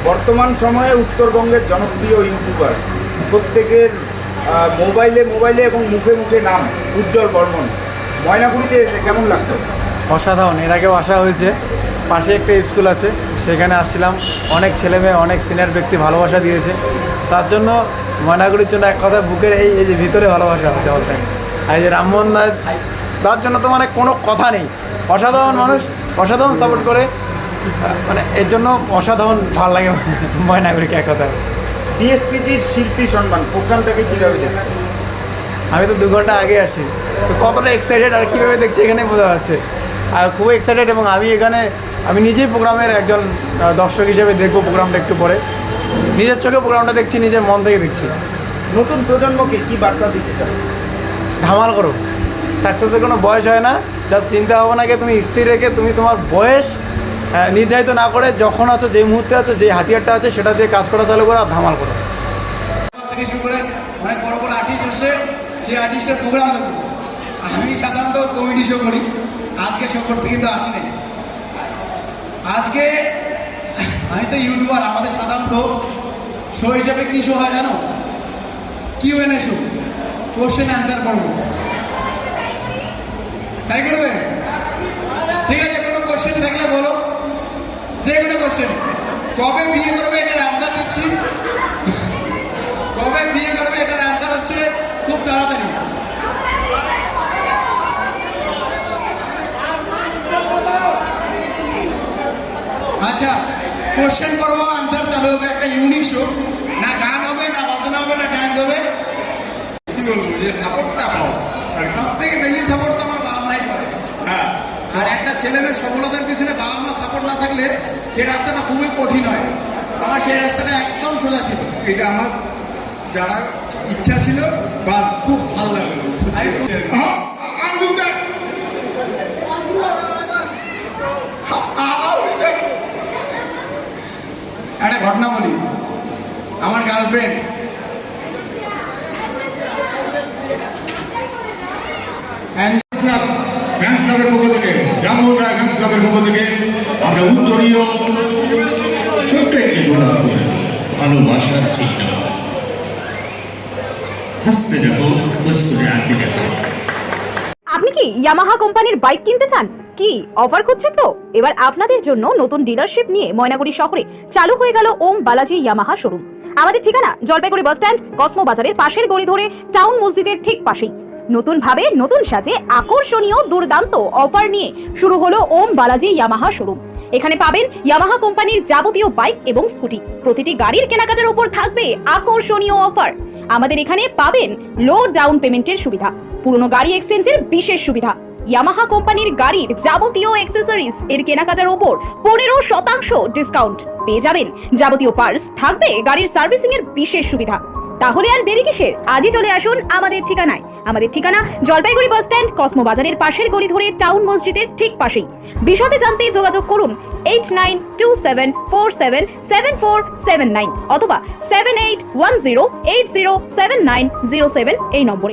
বর্তমান সময়ে উত্তরবঙ্গের জনপ্রিয় ইউটিউবার, প্রত্যেকের মোবাইলে এবং মুখে মুখে নাম উজ্জ্বল বর্মন। ময়নাগুড়িতে এসে কেমন লাগতো? অসাধারণ। এর আগেও আসা হয়েছে, পাশে একটা স্কুল আছে, সেখানে আসছিলাম। অনেক ছেলেমেয়ে, অনেক সিনিয়র ব্যক্তি ভালোবাসা দিয়েছে। তার জন্য ময়নাগুড়ির জন্য এক কথা বুকের এই যে ভিতরে ভালোবাসা আছে বলতে। আর এই যে রামমোহন দা, তার জন্য তো মানে কোনো কথা নেই। অসাধারণ মানুষ, অসাধারণ সাপোর্ট করে, মানে এর জন্য অসাধারণ ভালো লাগে ময়নাগুড়িকে এক কথা। ডিএসপিজির শিল্পী সম্মান প্রোগ্রামটাকে কীভাবে দেখছেন? আমি তো 2 ঘন্টা আগে আসি, তো কতটা এক্সাইটেড আর কীভাবে দেখছি এখানে বোঝা যাচ্ছে। আর খুব এক্সাইটেড, এবং আমি নিজেই প্রোগ্রামের একজন দর্শক হিসেবে দেখবো প্রোগ্রামটা একটু পরে। নিজের চোখে প্রোগ্রামটা দেখছি, নিজের মন থেকে দেখছি। নতুন প্রজন্মকে কী বার্তা দিতে চান? ধামাল করো। সাকসেসের কোনো বয়স হয় না। যা চিন্তা ভাবনাকে তুমি স্থির রেখে, তুমি তোমার বয়স নির্ধারিত না করে, যখন আছো, যে মুহূর্তে আছো, যে হাতিয়ারটা আছে সেটা দিয়ে কাজ করা চালু করো আর ধামাল করো। থেকে শুরু করে অনেক বড় বড় আর্টিস্ট আসে, সেই আর্টিস্টের প্রোগ্রাম দেখো। আমি সাধারণত কমেডি শো করি, আজকে শো করতে কিন্তু আসি নাই। আজকে আমি তো ইউটিউবার, আমাদের সাধারণত শো হিসেবে কী শো হয় জানো? কিউএনএ শো, কোশ্চেন অ্যান্সার করবো, তাই করবে? ঠিক আছে, কোনো কোশ্চেন থাকলে বলো, যে কোনো কোশ্চেন। কবে বিয়ে করবে এটার অ্যান্সার দিচ্ছি, কবে বিয়ে করবে এটার অ্যান্সার হচ্ছে খুব তাড়াতাড়ি। আচ্ছা, কোশ্চেন করবো, আনসার চালু হবে, একটা ইউনিক শো। না গান হবে, না বাজনা হবে, না ডান্স হবে। কি বলবো, যে সাপোর্টটা পাও, সব থেকে বেশি সাপোর্ট তো আমার বাবা মাই করে। হ্যাঁ, আর একটা ছেলেমেয়ের সফলতার পিছনে বাবা মা সাপোর্ট না থাকলে সেই রাস্তাটা খুবই কঠিন হয়। আমার সেই রাস্তাটা একদম সোজা ছিল। এটা আমার যারা ইচ্ছা ছিল, বাস খুব ভালো লাগলো। একটা ঘটনা বলি। আমার গার্লফ্রেন্ড ফ্যান্স ক্লাবের পক্ষ থেকে, রামমোহন রায় ফ্যান্স ক্লাবের পক্ষ থেকে আমরা উত্তরীয় ছোট্ট একটি গোলাপ ফুল, ভালোবাসার চিহ্ন। হাসতে দেখো, বস্তুরে আঁকতে দেখো। আপনি কি ইয়ামাহা কোম্পানির বাইক কিনতে চান? কি অফার খুঁজছেন? তো এবার আপনাদের জন্য নতুন ডিলারশিপ নিয়ে ময়নাগুড়ি শহরে চালু হয়ে গেল ওম বালাজি ইয়ামাহা শোরুম। আমাদের ঠিকানা জলপাইগুড়ি বাস স্ট্যান্ড, কসমো বাজারের পাশের গলি ধরে টাউন মসজিদের ঠিক পাশেই। নতুন ভাবে, নতুন সাজে, আকর্ষণীয় দুর্দান্ত অফার নিয়ে শুরু হলো ওম বালাজি ইয়ামাহা শোরুম। এখানে পাবেন ইয়ামাহা কোম্পানির যাবতীয় বাইক এবং স্কুটি। প্রতিটি গাড়ির কেনাকাটার উপর থাকবে আকর্ষণীয় অফার। আমাদের এখানে পাবেন লো ডাউন পেমেন্টের সুবিধা, পুরনো গাড়ি এক্সচেঞ্জের বিশেষ সুবিধা, ইয়ামাহা কোম্পানির গাড়ির যাবতীয় অ্যাকসেসরিজ এর কেনাকাটার উপর 15% ডিসকাউন্ট পেয়ে যাবেন। যাবতীয় পার্টস থাকবে, গাড়ির সার্ভিসিং এর বিশেষ সুবিধা। তাহলে আর দেরি কিসের? আজই চলে আসুন আমাদের ঠিকানায়। আমাদের ঠিকানা জলপাইগুড়ি বাস স্ট্যান্ড, কসমো বাজারের পাশের গলি ধরে টাউন মসজিদের ঠিক পাশেই। বিশদে জানতে যোগাযোগ করুন 8927477479 অথবা 7810807907 এই নম্বরে।